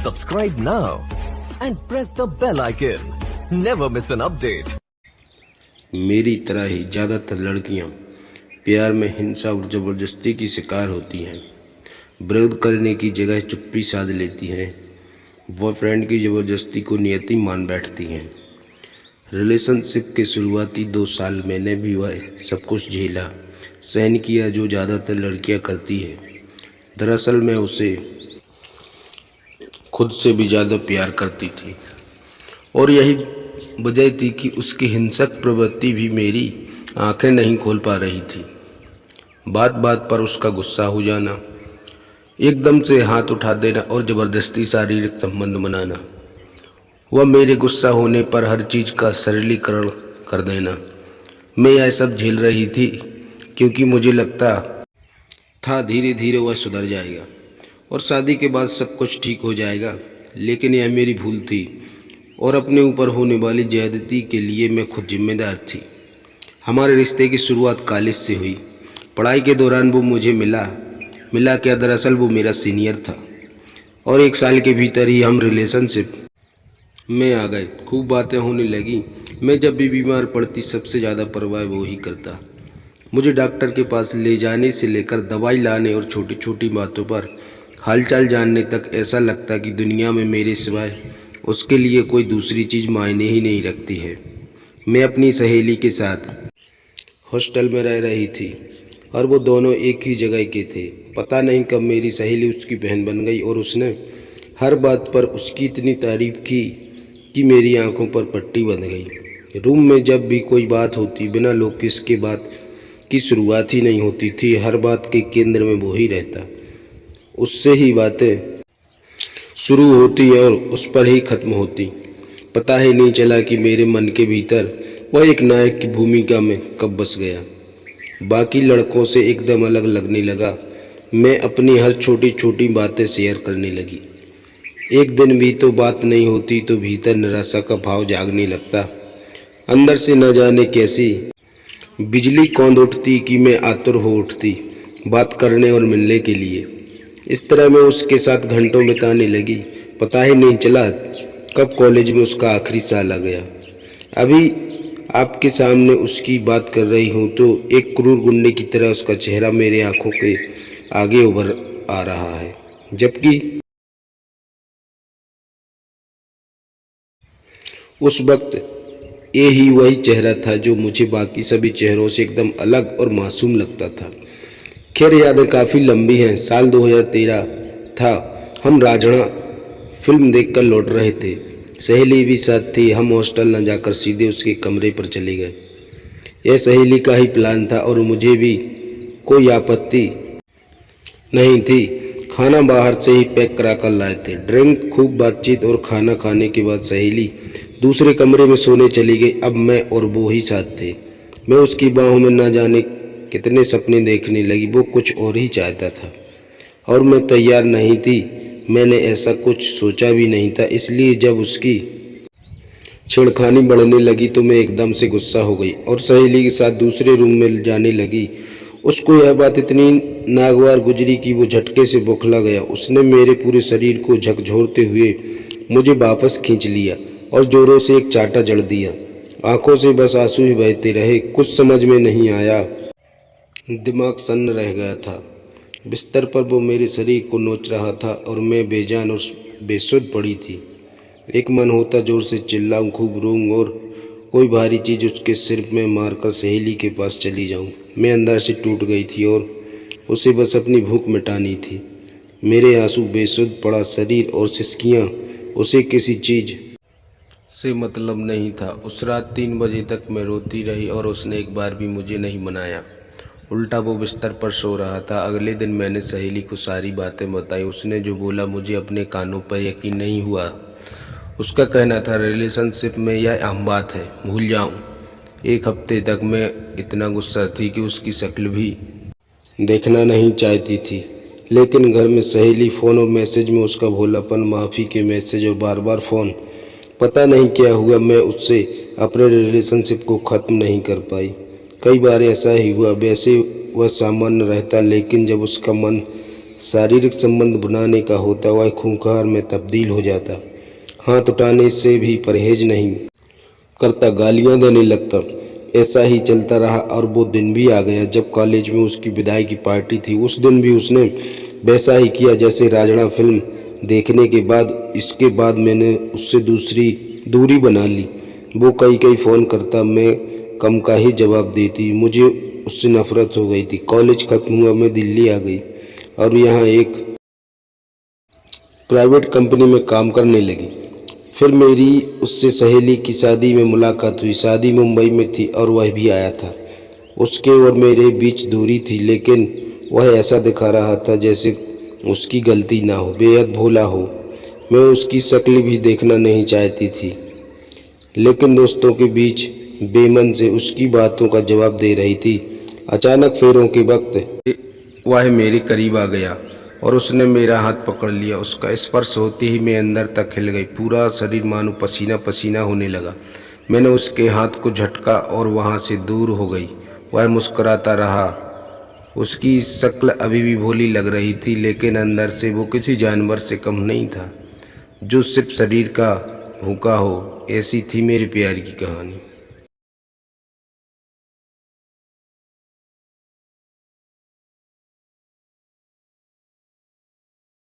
Subscribe now and press the bell icon. Never miss an update. मेरी तरह ही ज़्यादातर लड़कियां प्यार में हिंसा और ज़बरदस्ती की शिकार होती हैं। विरोध करने की जगह चुप्पी साध लेती हैं। बॉयफ्रेंड की ज़बरदस्ती को नियति मान बैठती हैं। रिलेशनशिप के शुरुआती 2 साल मैंने भी वह सब कुछ झेला, सहन किया जो ज़्यादातर लड़कियां करती हैं। दरअसल मैं उसे खुद से भी ज़्यादा प्यार करती थी और यही वजह थी कि उसकी हिंसक प्रवृत्ति भी मेरी आंखें नहीं खोल पा रही थी। बात बात पर उसका गुस्सा हो जाना, एकदम से हाथ उठा देना और ज़बरदस्ती शारीरिक संबंध बनाना, वह मेरे गुस्सा होने पर हर चीज़ का सरलीकरण कर देना। मैं यह सब झेल रही थी क्योंकि मुझे लगता था धीरे धीरे वह सुधर जाएगा और शादी के बाद सब कुछ ठीक हो जाएगा, लेकिन यह मेरी भूल थी और अपने ऊपर होने वाली ज्यादती के लिए मैं खुद जिम्मेदार थी। हमारे रिश्ते की शुरुआत कॉलेज से हुई। पढ़ाई के दौरान वो मुझे मिला क्या, दरअसल वो मेरा सीनियर था और 1 साल के भीतर ही हम रिलेशनशिप में आ गए। खूब बातें होने लगी। मैं जब भी बीमार पड़ती सबसे ज़्यादा परवाह वो ही करता। मुझे डॉक्टर के पास ले जाने से लेकर दवाई लाने और छोटी छोटी बातों पर हालचाल जानने तक ऐसा लगता कि दुनिया में मेरे सिवाय उसके लिए कोई दूसरी चीज़ मायने ही नहीं रखती है। मैं अपनी सहेली के साथ हॉस्टल में रह रही थी और वो दोनों एक ही जगह के थे। पता नहीं कब मेरी सहेली उसकी बहन बन गई और उसने हर बात पर उसकी इतनी तारीफ की कि मेरी आंखों पर पट्टी बंध गई। रूम में जब भी कोई बात होती, बिना लोकेश के बात की शुरुआत ही नहीं होती थी। हर बात के केंद्र में वो ही रहता, उससे ही बातें शुरू होती और उस पर ही खत्म होती। पता ही नहीं चला कि मेरे मन के भीतर वह एक नायक की भूमिका में कब बस गया। बाकी लड़कों से एकदम अलग लगने लगा। मैं अपनी हर छोटी छोटी बातें शेयर करने लगी। एक दिन भी तो बात नहीं होती तो भीतर निराशा का भाव जागने लगता। अंदर से न जाने कैसी बिजली कौंध उठती कि मैं आतुर हो उठती बात करने और मिलने के लिए। इस तरह मैं उसके साथ घंटों बिताने लगी। पता ही नहीं चला कब कॉलेज में उसका आखिरी साल आ गया। अभी आपके सामने उसकी बात कर रही हूँ तो एक क्रूर गुंडे की तरह उसका चेहरा मेरे आंखों के आगे उभर आ रहा है, जबकि उस वक्त ये ही वही चेहरा था जो मुझे बाकी सभी चेहरों से एकदम अलग और मासूम लगता था। खैर यादें काफ़ी लंबी हैं। साल 2013 था। हम राजड़ा फिल्म देखकर लौट रहे थे। सहेली भी साथ थी। हम हॉस्टल न जाकर सीधे उसके कमरे पर चले गए। यह सहेली का ही प्लान था और मुझे भी कोई आपत्ति नहीं थी। खाना बाहर से ही पैक करा कर लाए थे। ड्रिंक, खूब बातचीत और खाना खाने के बाद सहेली दूसरे कमरे में सोने चली गई। अब मैं और वो ही साथ थे। मैं उसकी बाहों में न जाने कितने सपने देखने लगी। वो कुछ और ही चाहता था और मैं तैयार नहीं थी। मैंने ऐसा कुछ सोचा भी नहीं था। इसलिए जब उसकी छेड़खानी बढ़ने लगी तो मैं एकदम से गुस्सा हो गई और सहेली के साथ दूसरे रूम में जाने लगी। उसको यह बात इतनी नागवार गुजरी कि वो झटके से बौखला गया। उसने मेरे पूरे शरीर को झकझोरते हुए मुझे वापस खींच लिया और जोरों से एक चाटा जड़ दिया। आंखों से बस आंसू ही बहते रहे। कुछ समझ में नहीं आया। दिमाग सन्न रह गया था। बिस्तर पर वो मेरे शरीर को नोच रहा था और मैं बेजान और बेसुध पड़ी थी। एक मन होता जोर से चिल्लाऊं, खूब रोऊं और कोई भारी चीज़ उसके सिर में मारकर सहेली के पास चली जाऊं। मैं अंदर से टूट गई थी और उसे बस अपनी भूख मिटानी थी। मेरे आंसू, बेसुध पड़ा शरीर और सिसकियां, उसे किसी चीज़ से मतलब नहीं था। उस रात 3 बजे तक मैं रोती रही और उसने एक बार भी मुझे नहीं मनाया। उल्टा वो बिस्तर पर सो रहा था। अगले दिन मैंने सहेली को सारी बातें बताई। उसने जो बोला मुझे अपने कानों पर यकीन नहीं हुआ। उसका कहना था रिलेशनशिप में यह आम बात है, भूल जाऊं। 1 हफ्ते तक मैं इतना गुस्सा थी कि उसकी शक्ल भी देखना नहीं चाहती थी। लेकिन घर में सहेली, फ़ोन और मैसेज में उसका भोलापन, माफ़ी के मैसेज और बार बार फ़ोन। पता नहीं क्या हुआ, मैं उससे अपने रिलेशनशिप को ख़त्म नहीं कर पाई। कई बार ऐसा ही हुआ। वैसे वह सामान्य रहता, लेकिन जब उसका मन शारीरिक संबंध बनाने का होता वह खूंखार में तब्दील हो जाता। हाथ उठाने से भी परहेज नहीं करता, गालियां देने लगता। ऐसा ही चलता रहा और वो दिन भी आ गया जब कॉलेज में उसकी विदाई की पार्टी थी। उस दिन भी उसने वैसा ही किया जैसे राजड़ा फिल्म देखने के बाद। इसके बाद मैंने उससे दूरी बना ली। वो कई फ़ोन करता, मैं कम का ही जवाब देती। मुझे उससे नफरत हो गई थी। कॉलेज खत्म हुआ, मैं दिल्ली आ गई और यहाँ एक प्राइवेट कंपनी में काम करने लगी। फिर मेरी उससे सहेली की शादी में मुलाकात हुई। शादी मुंबई में थी और वह भी आया था। उसके और मेरे बीच दूरी थी, लेकिन वह ऐसा दिखा रहा था जैसे उसकी गलती ना हो, बेहद भोला हो। मैं उसकी शक्ल भी देखना नहीं चाहती थी, लेकिन दोस्तों के बीच बेमन से उसकी बातों का जवाब दे रही थी। अचानक फेरों के वक्त वह मेरे करीब आ गया और उसने मेरा हाथ पकड़ लिया। उसका स्पर्श होते ही मैं अंदर तक हिल गई। पूरा शरीर मानो पसीना पसीना होने लगा। मैंने उसके हाथ को झटका और वहाँ से दूर हो गई। वह मुस्कुराता रहा। उसकी शक्ल अभी भी भोली लग रही थी, लेकिन अंदर से वो किसी जानवर से कम नहीं था जो सिर्फ शरीर का भूखा हो। ऐसी थी मेरे प्यार की कहानी।